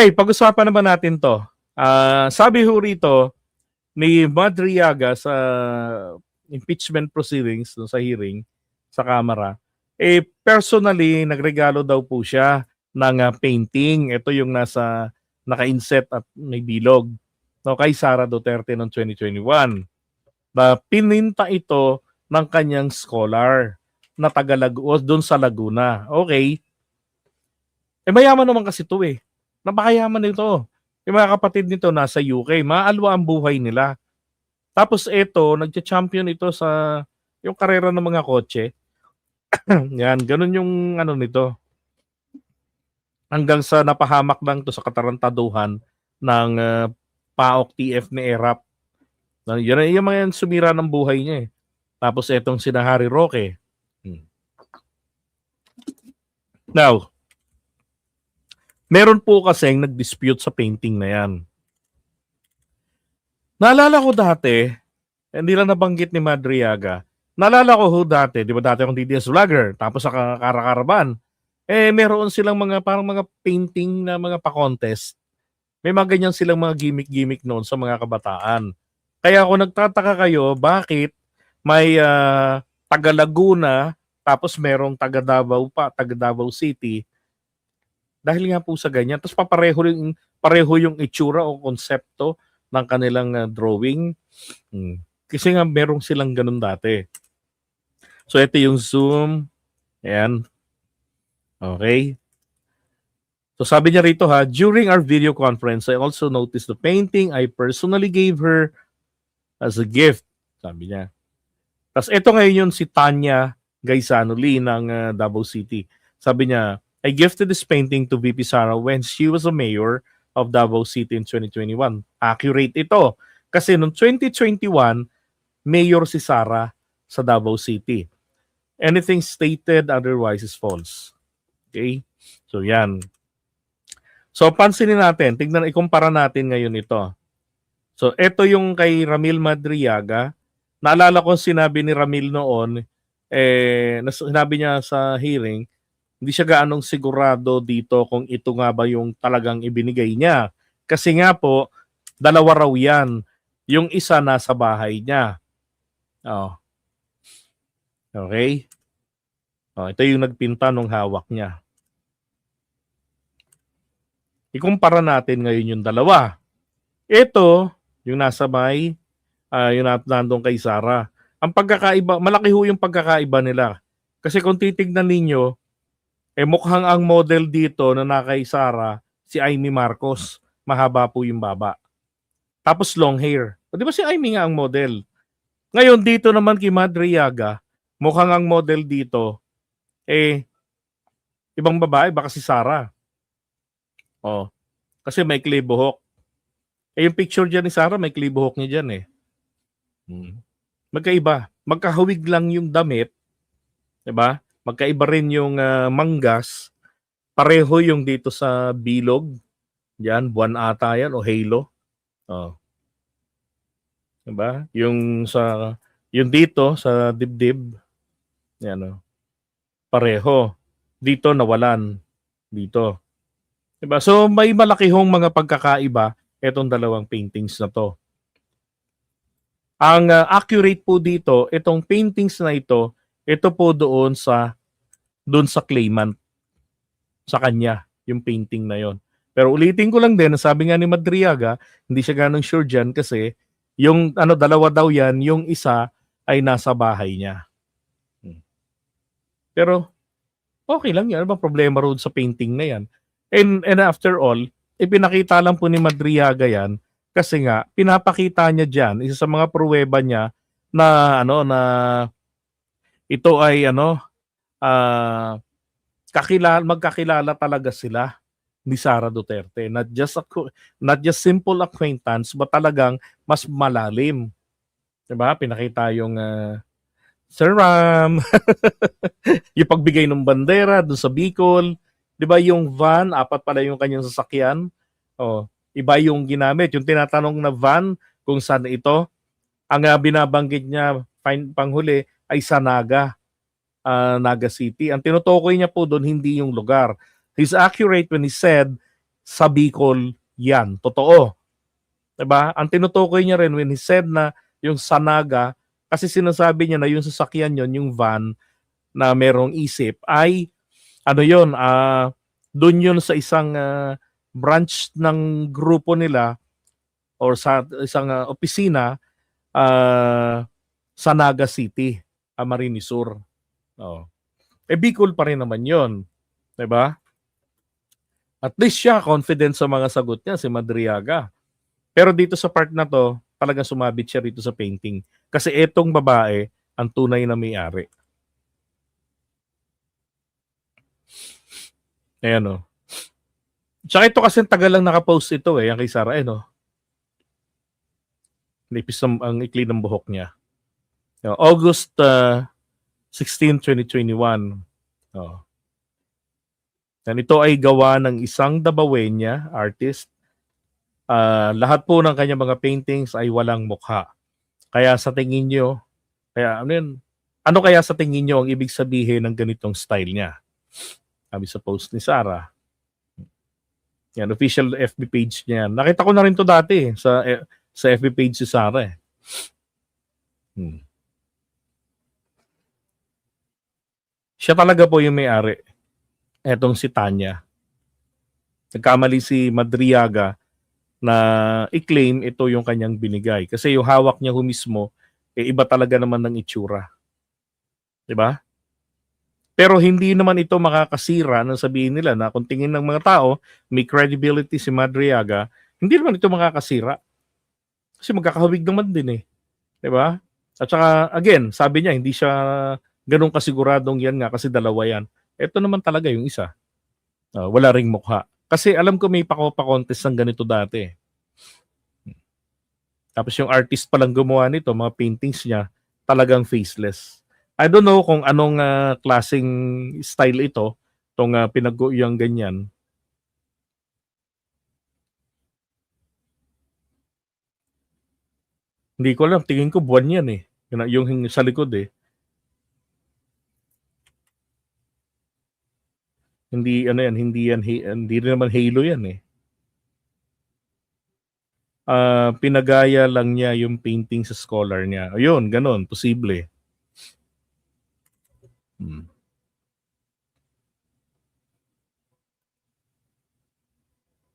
Okay, pag-usapan naman natin 'to. Sabi ho rito ni Madriaga sa impeachment proceedings dun sa hearing sa Kamara, personally nagregalo daw po siya ng, painting. Ito yung naka-inset at may bilog 'no, kay Sara Duterte noong 2021. Na pininta ito ng kanyang scholar na dun sa Laguna. Okay. Mayaman naman kasi 'to, napakayaman nito. Yung mga kapatid nito nasa UK, maalwa ang buhay nila. Tapos eto, nagcha-champion ito sa yung karera ng mga kotse. Yan, ganun yung ano nito. Hanggang sa napahamak lang to sa katarantaduhan ng PAOK TF ni ERAP. Yan yung mga yan sumira ng buhay niya eh. Tapos etong sina Harry Roque. Now, meron po kasing nag-dispute sa painting na yan. Naalala ko dati, hindi lang nabanggit ni Madriaga, naalala ko ho dati, di ba dati akong DDS vlogger, tapos sa Karakaraban, meron silang mga parang mga painting na mga pa-contest. May mga ganyan silang mga gimmick-gimmick noon sa mga kabataan. Kaya ako nagtataka kayo, bakit may taga Laguna, tapos merong taga Davao pa, taga Davao City, dahil nga po sa ganyan. Tapos pareho yung itsura o konsepto ng kanilang drawing. Kasi nga merong silang ganun dati. So ito yung zoom. Ayan. Okay. So sabi niya rito during our video conference, I also noticed the painting I personally gave her as a gift. Sabi niya. Tapos ito ngayon yung si Tanya Gaisano Lee ng Davao City. Sabi niya, I gifted this painting to VP Sara when she was a mayor of Davao City in 2021. Accurate ito. Kasi noong 2021, mayor si Sara sa Davao City. Anything stated otherwise is false. Okay? So yan. So pansinin natin, ikumpara natin ngayon ito. So ito yung kay Ramil Madriaga. Naalala ko sinabi ni Ramil noon, sinabi niya sa hearing, hindi siya gaanong sigurado dito kung ito nga ba yung talagang ibinigay niya. Kasi nga po, dalawa raw yan. Yung isa nasa bahay niya. Oh. Okay? Oh, ito yung nagpinta nung hawak niya. Ikumpara natin ngayon yung dalawa. Ito, yung nasa may, yung nandong kay Sara. Ang pagkakaiba, malaki ho yung pagkakaiba nila. Kasi kung titignan ninyo, mukhang ang model dito na nakay Sara, si Amy Marcos. Mahaba po yung baba. Tapos long hair. O, di ba si Amy nga ang model? Ngayon dito naman kay Madriaga, mukhang ang model dito, ibang babae, baka si Sara. O, kasi may buhok. Yung picture dyan ni Sara, may buhok niya dyan Magkaiba. Magkahawig lang yung damit. Diba? Magkaiba rin yung manggas. Pareho yung dito sa bilog. Yan, buwan ata yan o halo. Oh. Diba? Yung dito sa dibdib. Yan pareho. Dito nawalan. Dito. Diba? So may malaki hong mga pagkakaiba itong dalawang paintings na to. Ang accurate po dito, itong paintings na ito po doon sa claimant, sa kanya, yung painting na yon. Pero ulitin ko lang din, sabi nga ni Madriaga, hindi siya ganong sure dyan kasi yung dalawa daw yan, yung isa ay nasa bahay niya. Pero okay lang yan, ano bang problema roon sa painting na yan? And after all, ipinakita lang po ni Madriaga yan kasi nga pinapakita niya diyan, isa sa mga pruweba niya na na ito ay magkakilala talaga sila ni Sara Duterte. Not just simple acquaintance, but talagang mas malalim. Diba? Pinakita yung Sir Ram, yung pagbigay ng bandera doon sa Bicol. Diba yung van, 4 pala yung kanyang sasakyan. Oh, iba yung ginamit. Yung tinatanong na van, kung saan ito, ang binabanggit niya panghuli ay sa Naga City. Ang tinutukoy niya po doon hindi yung lugar. He's accurate when he said sa Bicol yan. Totoo. Diba? Ang tinutukoy niya rin when he said na yung Sanaga, kasi sinasabi niya na yung sasakyan yon, yung van na merong isip, ay ano yun, doon yun sa isang branch ng grupo nila or sa isang opisina sa Naga City, Camarines Sur. Oh. Bicol pa rin naman yun. Diba? At least siya, confident sa mga sagot niya, si Madriaga. Pero dito sa part na to, talagang sumabit siya rito sa painting. Kasi etong babae, ang tunay na may-ari. Ayan o. Tsaka ito kasi tagal lang nakapost ito ang kay Sarah no. Nipis ang ikli ng buhok niya. August 16, 2021. Oh. And ito ay gawa ng isang Dabawenya artist. Lahat po ng kanyang mga paintings ay walang mukha. Kaya sa tingin nyo, ano kaya sa tingin nyo ang ibig sabihin ng ganitong style niya? Sabi sa post ni Sarah. Yan, official FB page niya. Nakita ko na rin to dati sa FB page si Sarah. Siya talaga po yung may-ari. Etong si Tanya. Nagkamali si Madriaga na i-claim ito yung kanyang binigay. Kasi yung hawak niya mismo, iba talaga naman ng itsura. Diba? Pero hindi naman ito makakasira nang sabihin nila na kung tingin ng mga tao, may credibility si Madriaga, hindi naman ito makakasira. Kasi magkakahawig naman din Diba? At saka, again, sabi niya, hindi siya ganun kasiguradong yan nga kasi dalawa yan. Ito naman talaga yung isa. Wala ring mukha. Kasi alam ko may pa-contest ng ganito dati. Tapos yung artist palang gumawa nito, mga paintings niya, talagang faceless. I don't know kung anong klaseng style ito, itong yung ganyan. Hindi ko alam, tingin ko buwan yan yung sa likod Hindi hindi rin naman halo yan pinagaya lang niya yung painting sa scholar niya. Ayun, ganun, posible.